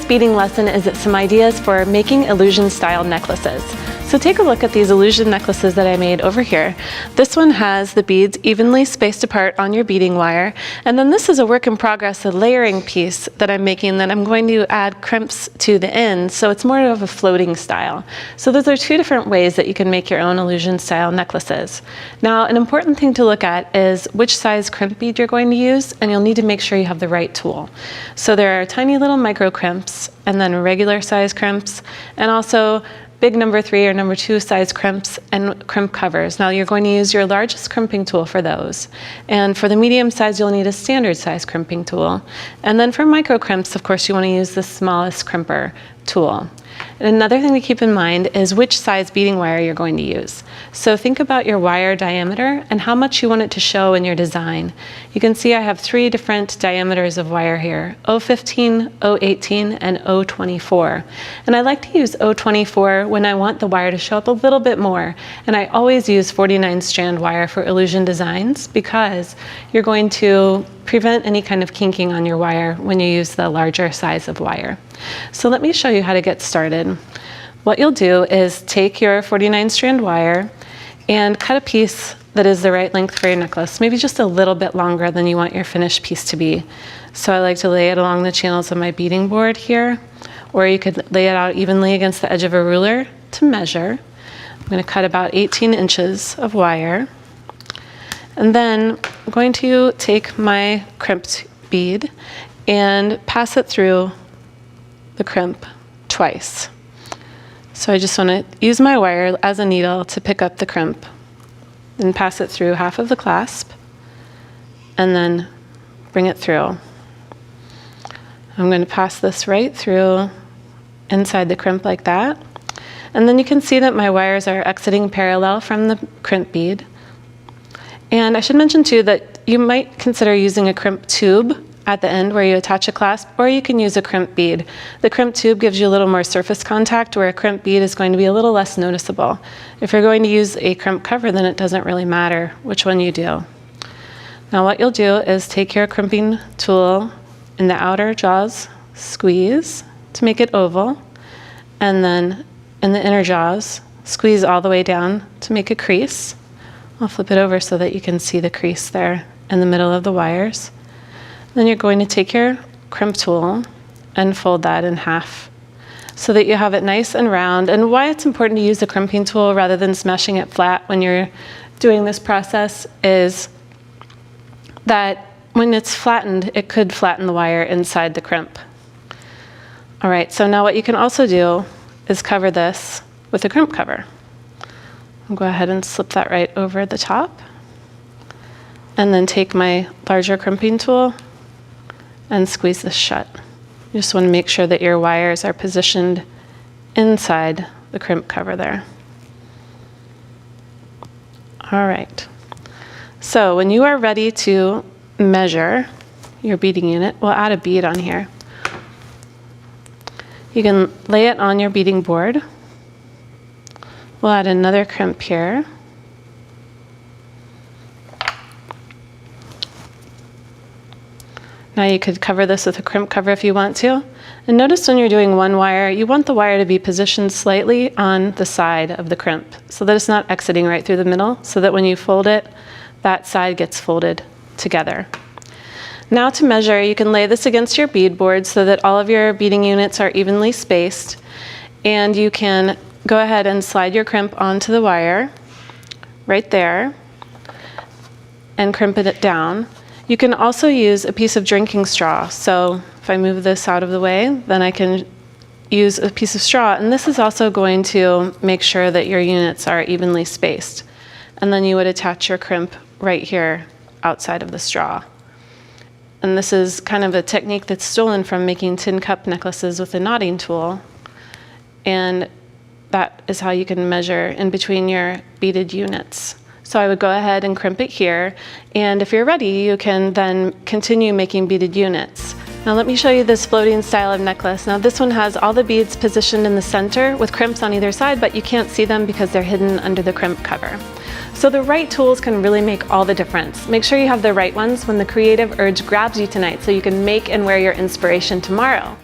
beading lesson is some ideas for making illusion-style necklaces. So take a look at these illusion necklaces that I made over here. This one has the beads evenly spaced apart on your beading wire, and then this is a work in progress, a layering piece that I'm making that I'm going to add crimps to the end, so it's more of a floating style. So those are two different ways that you can make your own illusion-style necklaces. Now, an important thing to look at is which size crimp bead you're going to use, and you'll need to make sure you have the right tool. So there are tiny little micro crimps, and then regular size crimps, and also big number 3 or number 2 size crimps and crimp covers. Now you're going to use your largest crimping tool for those. And for the medium size, you'll need a standard size crimping tool. And then for micro crimps, of course, you want to use the smallest crimper tool. And another thing to keep in mind is which size beading wire you're going to use. So think about your wire diameter and how much you want it to show in your design. You can see I have 3 different diameters of wire here, 015, 018, and 024. And I like to use 024 when I want the wire to show up a little bit more. And I always use 49 strand wire for illusion designs because you're going to prevent any kind of kinking on your wire when you use the larger size of wire. So let me show you how to get started. What you'll do is take your 49 strand wire and cut a piece that is the right length for your necklace, maybe just a little bit longer than you want your finished piece to be. So I like to lay it along the channels of my beading board here, or you could lay it out evenly against the edge of a ruler to measure. I'm going to cut about 18 inches of wire. And then I'm going to take my crimped bead and pass it through the crimp twice. So I just want to use my wire as a needle to pick up the crimp and pass it through half of the clasp and then bring it through. I'm going to pass this right through inside the crimp like that. And then you can see that my wires are exiting parallel from the crimp bead. And I should mention too that you might consider using a crimp tube at the end where you attach a clasp, or you can use a crimp bead. The crimp tube gives you a little more surface contact where a crimp bead is going to be a little less noticeable. If you're going to use a crimp cover, then it doesn't really matter which one you do. Now what you'll do is take your crimping tool in the outer jaws, squeeze to make it oval, and then in the inner jaws, squeeze all the way down to make a crease. I'll flip it over so that you can see the crease there in the middle of the wires. Then you're going to take your crimp tool and fold that in half so that you have it nice and round. And why it's important to use a crimping tool rather than smashing it flat when you're doing this process is that when it's flattened, it could flatten the wire inside the crimp. All right, so now what you can also do is cover this with a crimp cover. I'll go ahead and slip that right over the top and then take my larger crimping tool and squeeze this shut. You just want to make sure that your wires are positioned inside the crimp cover there. All right. So when you are ready to measure your beading unit, we'll add a bead on here. You can lay it on your beading board. We'll add another crimp here. Now you could cover this with a crimp cover if you want to. And notice when you're doing one wire, you want the wire to be positioned slightly on the side of the crimp so that it's not exiting right through the middle, so that when you fold it, that side gets folded together. Now to measure, you can lay this against your bead board so that all of your beading units are evenly spaced. And you can go ahead and slide your crimp onto the wire right there and crimp it down. You can also use a piece of drinking straw. So if I move this out of the way, then I can use a piece of straw. And this is also going to make sure that your units are evenly spaced. And then you would attach your crimp right here outside of the straw. And this is kind of a technique that's stolen from making tin cup necklaces with a knotting tool. And that is how you can measure in between your beaded units. So I would go ahead and crimp it here, and if you're ready, you can then continue making beaded units. Now let me show you this floating style of necklace. Now this one has all the beads positioned in the center with crimps on either side, but you can't see them because they're hidden under the crimp cover. So the right tools can really make all the difference. Make sure you have the right ones when the creative urge grabs you tonight so you can make and wear your inspiration tomorrow.